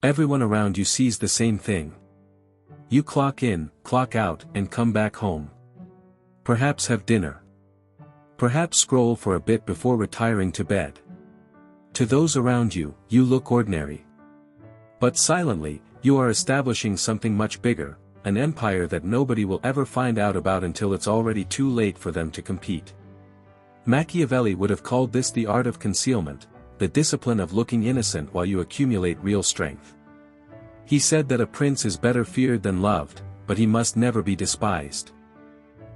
Everyone around you sees the same thing. You clock in, clock out, and come back home. Perhaps have dinner. Perhaps scroll for a bit before retiring to bed. To those around you, you look ordinary. But silently, you are establishing something much bigger, an empire that nobody will ever find out about until it's already too late for them to compete. Machiavelli would have called this the art of concealment, the discipline of looking innocent while you accumulate real strength. He said that a prince is better feared than loved, but he must never be despised.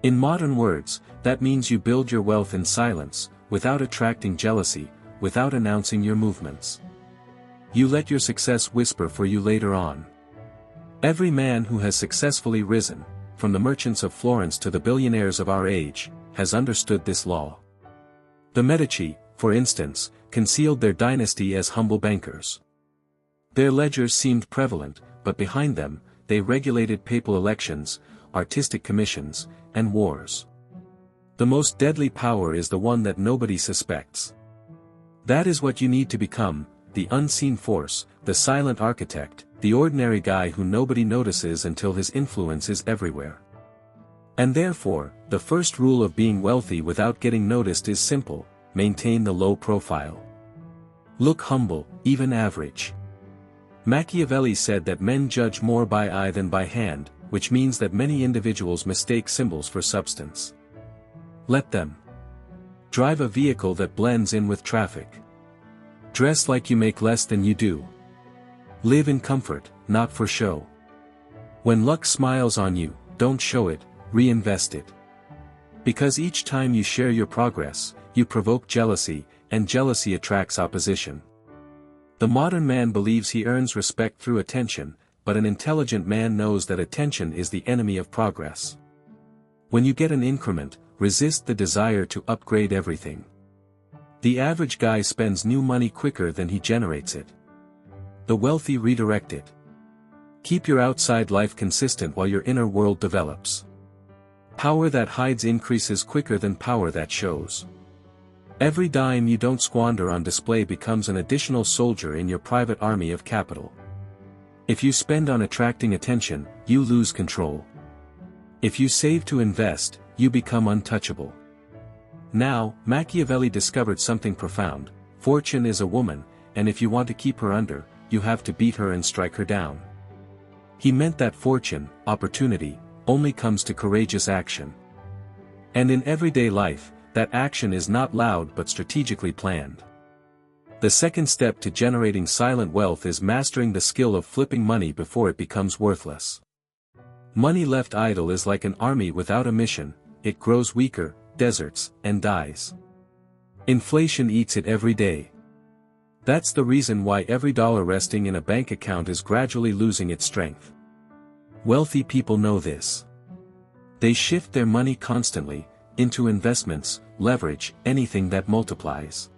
In modern words, that means you build your wealth in silence, without attracting jealousy, without announcing your movements. You let your success whisper for you later on. Every man who has successfully risen, from the merchants of Florence to the billionaires of our age, has understood this law. The Medici, for instance, concealed their dynasty as humble bankers. Their ledgers seemed prevalent, but behind them, they regulated papal elections, artistic commissions, and wars. The most deadly power is the one that nobody suspects. That is what you need to become, the unseen force, the silent architect, the ordinary guy who nobody notices until his influence is everywhere. And therefore, the first rule of being wealthy without getting noticed is simple: maintain the low profile. Look humble, even average. Machiavelli said that men judge more by eye than by hand, which means that many individuals mistake symbols for substance. Let them. Drive a vehicle that blends in with traffic. Dress like you make less than you do. Live in comfort, not for show. When luck smiles on you, don't show it, reinvest it. Because each time you share your progress, you provoke jealousy, and jealousy attracts opposition. The modern man believes he earns respect through attention, but an intelligent man knows that attention is the enemy of progress. When you get an increment, resist the desire to upgrade everything. The average guy spends new money quicker than he generates it. The wealthy redirect it. Keep your outside life consistent while your inner world develops. Power that hides increases quicker than power that shows. Every dime you don't squander on display becomes an additional soldier in your private army of capital. If you spend on attracting attention, you lose control. If you save to invest, you become untouchable. Now, Machiavelli discovered something profound: fortune is a woman, and if you want to keep her under, you have to beat her and strike her down. He meant that fortune, opportunity, only comes to courageous action. And in everyday life, that action is not loud but strategically planned. The second step to generating silent wealth is mastering the skill of flipping money before it becomes worthless. Money left idle is like an army without a mission: it grows weaker, deserts, and dies. Inflation eats it every day. That's the reason why every dollar resting in a bank account is gradually losing its strength. Wealthy people know this. They shift their money constantly, into investments, leverage, anything that multiplies.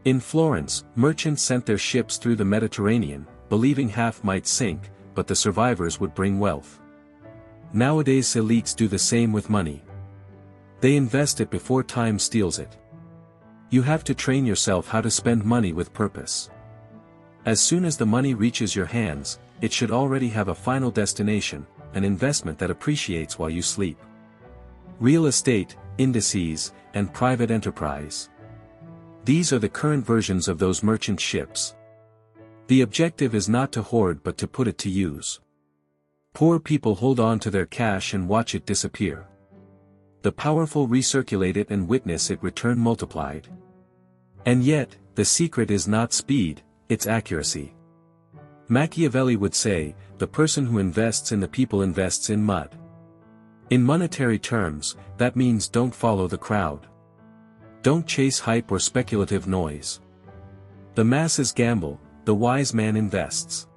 In Florence, merchants sent their ships through the Mediterranean, believing half might sink, but the survivors would bring wealth. Nowadays elites do the same with money. They invest it before time steals it. You have to train yourself how to spend money with purpose. As soon as the money reaches your hands, it should already have a final destination, an investment that appreciates while you sleep. Real estate, indices, and private enterprise. These are the current versions of those merchant ships. The objective is not to hoard but to put it to use. Poor people hold on to their cash and watch it disappear. The powerful recirculate it and witness it return multiplied. And yet, the secret is not speed, it's accuracy. Machiavelli would say, the person who invests in the people invests in mud. In monetary terms, that means don't follow the crowd. Don't chase hype or speculative noise. The masses gamble, the wise man invests.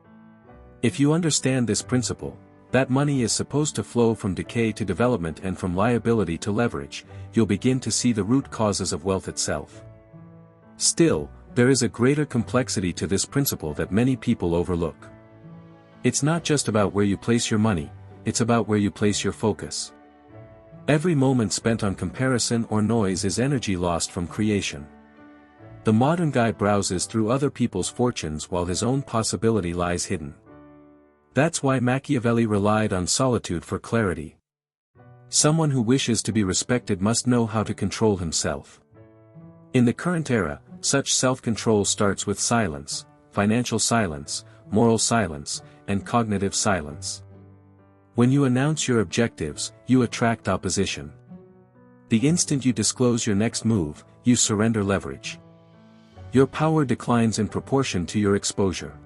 If you understand this principle, that money is supposed to flow from decay to development and from liability to leverage, you'll begin to see the root causes of wealth itself. Still, there is a greater complexity to this principle that many people overlook. It's not just about where you place your money, it's about where you place your focus. Every moment spent on comparison or noise is energy lost from creation. The modern guy browses through other people's fortunes while his own possibility lies hidden. That's why Machiavelli relied on solitude for clarity. Someone who wishes to be respected must know how to control himself. In the current era, such self-control starts with silence, financial silence, moral silence, and cognitive silence. When you announce your objectives, you attract opposition. The instant you disclose your next move, you surrender leverage. Your power declines in proportion to your exposure.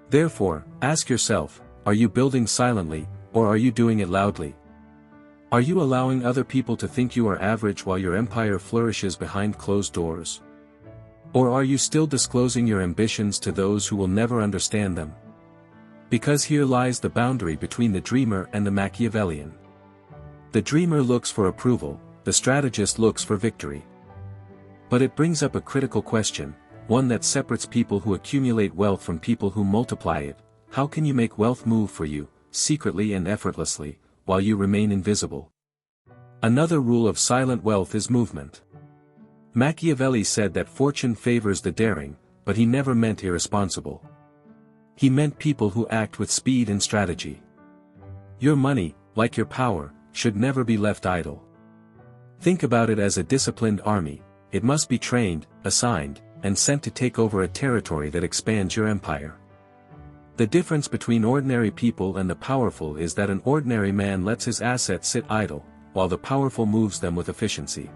Therefore, ask yourself, are you building silently, or are you doing it loudly? Are you allowing other people to think you are average while your empire flourishes behind closed doors? Or are you still disclosing your ambitions to those who will never understand them? Because here lies the boundary between the dreamer and the Machiavellian. The dreamer looks for approval, the strategist looks for victory. But it brings up a critical question, one that separates people who accumulate wealth from people who multiply it. How can you make wealth move for you, secretly and effortlessly, while you remain invisible? Another rule of silent wealth is movement. Machiavelli said that fortune favors the daring, but he never meant irresponsible. He meant people who act with speed and strategy. Your money, like your power, should never be left idle. Think about it as a disciplined army. It must be trained, assigned, and sent to take over a territory that expands your empire. The difference between ordinary people and the powerful is that an ordinary man lets his assets sit idle, while the powerful moves them with efficiency.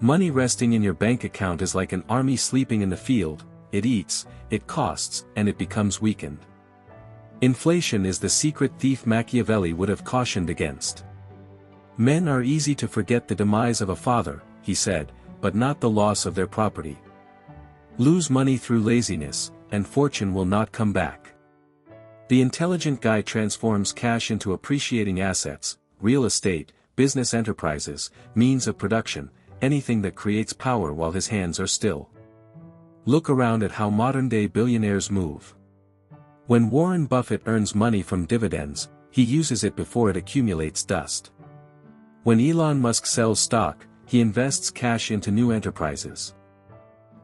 Money resting in your bank account is like an army sleeping in the field. It eats, it costs, and it becomes weakened. Inflation is the secret thief Machiavelli would have cautioned against. Men are easy to forget the demise of a father, he said, but not the loss of their property. Lose money through laziness, and fortune will not come back. The intelligent guy transforms cash into appreciating assets, real estate, business enterprises, means of production, anything that creates power while his hands are still. Look around at how modern-day billionaires move. When Warren Buffett earns money from dividends, he uses it before it accumulates dust. When Elon Musk sells stock, he invests cash into new enterprises.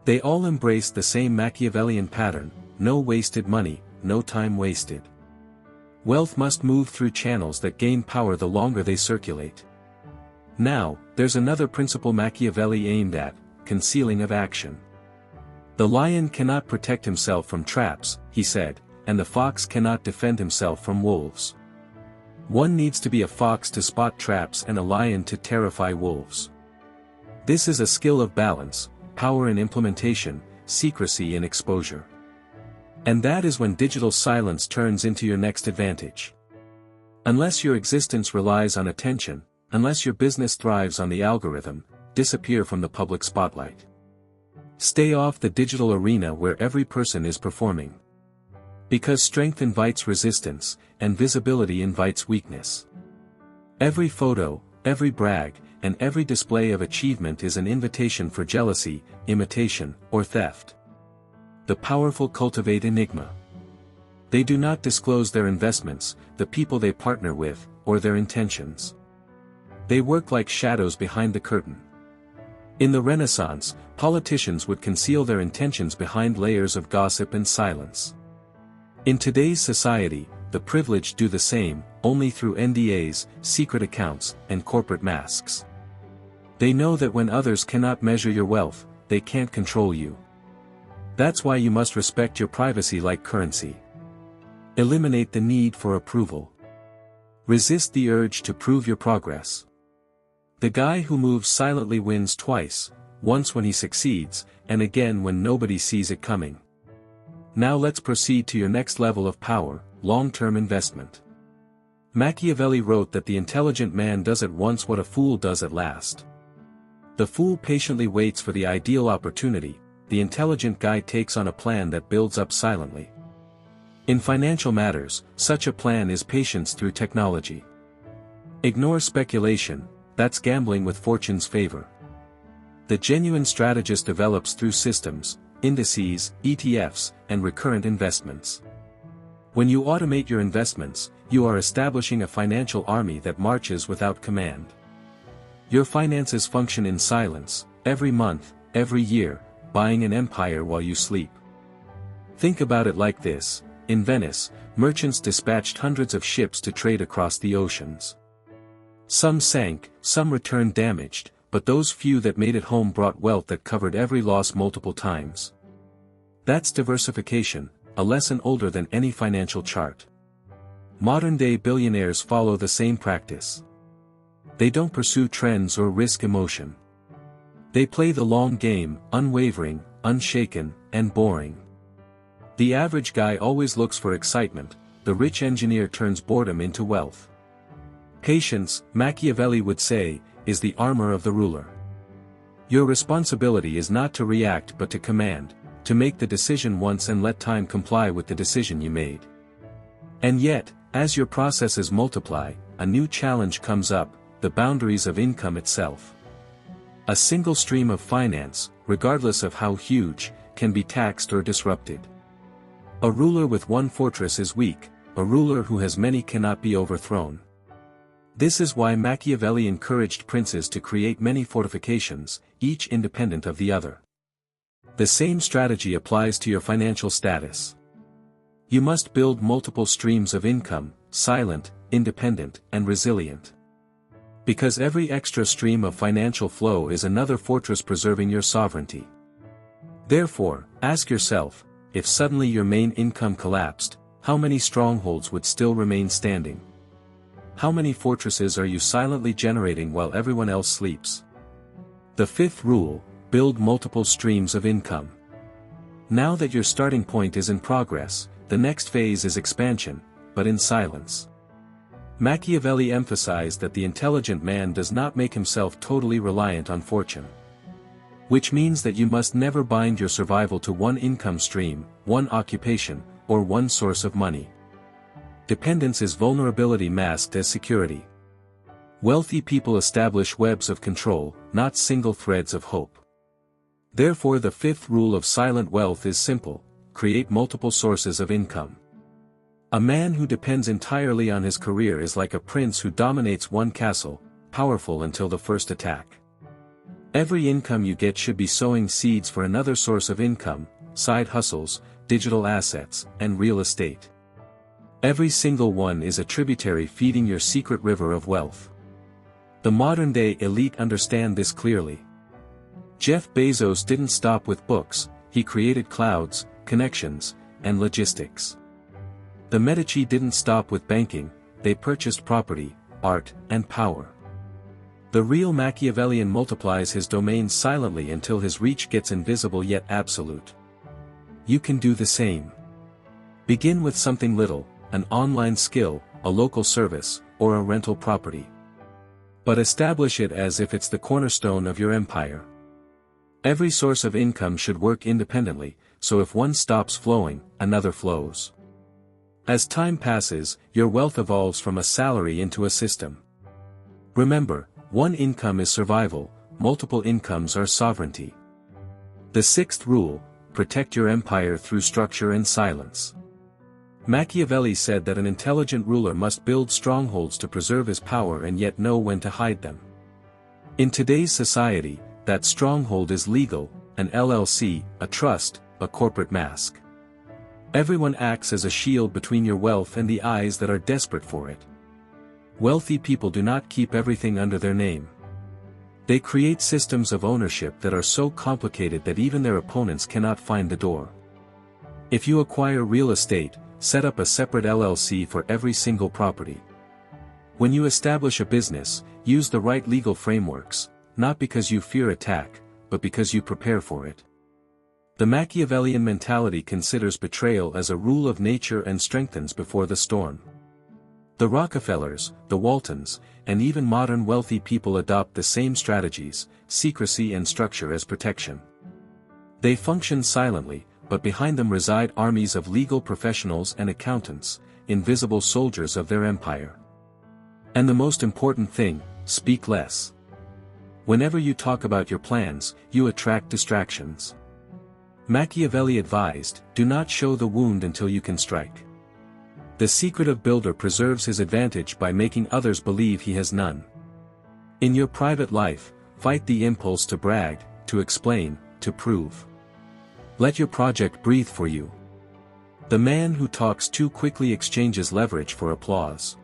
They all embrace the same Machiavellian pattern: no wasted money, no time wasted. Wealth must move through channels that gain power the longer they circulate. Now, there's another principle Machiavelli aimed at: concealing of action. The lion cannot protect himself from traps, he said, and the fox cannot defend himself from wolves. One needs to be a fox to spot traps and a lion to terrify wolves. This is a skill of balance, power in implementation, secrecy in exposure. And that is when digital silence turns into your next advantage. Unless your existence relies on attention, unless your business thrives on the algorithm, disappear from the public spotlight. Stay off the digital arena where every person is performing. Because strength invites resistance, and visibility invites weakness. Every photo, every brag, and every display of achievement is an invitation for jealousy, imitation, or theft. The powerful cultivate enigma. They do not disclose their investments, the people they partner with, or their intentions. They work like shadows behind the curtain. In the Renaissance, politicians would conceal their intentions behind layers of gossip and silence. In today's society, the privileged do the same, only through NDAs, secret accounts, and corporate masks. They know that when others cannot measure your wealth, they can't control you. That's why you must respect your privacy like currency. Eliminate the need for approval. Resist the urge to prove your progress. The guy who moves silently wins twice, once when he succeeds, and again when nobody sees it coming. Now let's proceed to your next level of power: long-term investment. Machiavelli wrote that the intelligent man does at once what a fool does at last. The fool patiently waits for the ideal opportunity, the intelligent guy takes on a plan that builds up silently. In financial matters, such a plan is patience through technology. Ignore speculation, that's gambling with fortune's favor. The genuine strategist develops through systems, indices, ETFs, and recurrent investments. When you automate your investments, you are establishing a financial army that marches without command. Your finances function in silence, every month, every year, buying an empire while you sleep. Think about it like this: in Venice, merchants dispatched hundreds of ships to trade across the oceans. Some sank, some returned damaged, but those few that made it home brought wealth that covered every loss multiple times. That's diversification, a lesson older than any financial chart. Modern-day billionaires follow the same practice. They don't pursue trends or risk emotion. They play the long game, unwavering, unshaken, and boring. The average guy always looks for excitement, the rich engineer turns boredom into wealth. Patience, Machiavelli would say, is the armor of the ruler. Your responsibility is not to react but to command, to make the decision once and let time comply with the decision you made. And yet, as your processes multiply, a new challenge comes up: the boundaries of income itself. A single stream of finance, regardless of how huge, can be taxed or disrupted. A ruler with one fortress is weak, a ruler who has many cannot be overthrown. This is why Machiavelli encouraged princes to create many fortifications, each independent of the other. The same strategy applies to your financial status. You must build multiple streams of income, silent, independent, and resilient. Because every extra stream of financial flow is another fortress preserving your sovereignty. Therefore, ask yourself, if suddenly your main income collapsed, how many strongholds would still remain standing? How many fortresses are you silently generating while everyone else sleeps? The fifth rule: build multiple streams of income. Now that your starting point is in progress, the next phase is expansion, but in silence. Machiavelli emphasized that the intelligent man does not make himself totally reliant on fortune. Which means that you must never bind your survival to one income stream, one occupation, or one source of money. Dependence is vulnerability masked as security. Wealthy people establish webs of control, not single threads of hope. Therefore, the fifth rule of silent wealth is simple: create multiple sources of income. A man who depends entirely on his career is like a prince who dominates one castle, powerful until the first attack. Every income you get should be sowing seeds for another source of income, side hustles, digital assets, and real estate. Every single one is a tributary feeding your secret river of wealth. The modern-day elite understand this clearly. Jeff Bezos didn't stop with books, he created clouds, connections, and logistics. The Medici didn't stop with banking, they purchased property, art, and power. The real Machiavellian multiplies his domain silently until his reach gets invisible yet absolute. You can do the same. Begin with something little, an online skill, a local service, or a rental property. But establish it as if it's the cornerstone of your empire. Every source of income should work independently, so if one stops flowing, another flows. As time passes, your wealth evolves from a salary into a system. Remember, one income is survival, multiple incomes are sovereignty. The sixth rule: protect your empire through structure and silence. Machiavelli said that an intelligent ruler must build strongholds to preserve his power and yet know when to hide them. In today's society, that stronghold is legal, an LLC, a trust, a corporate mask. Everyone acts as a shield between your wealth and the eyes that are desperate for it. Wealthy people do not keep everything under their name. They create systems of ownership that are so complicated that even their opponents cannot find the door. If you acquire real estate, set up a separate LLC for every single property. When you establish a business, use the right legal frameworks, not because you fear attack, but because you prepare for it. The Machiavellian mentality considers betrayal as a rule of nature and strengthens before the storm. The Rockefellers, the Waltons, and even modern wealthy people adopt the same strategies, secrecy and structure as protection. They function silently, but behind them reside armies of legal professionals and accountants, invisible soldiers of their empire. And the most important thing, speak less. Whenever you talk about your plans, you attract distractions. Machiavelli advised, do not show the wound until you can strike. The secretive builder preserves his advantage by making others believe he has none. In your private life, fight the impulse to brag, to explain, to prove. Let your project breathe for you. The man who talks too quickly exchanges leverage for applause.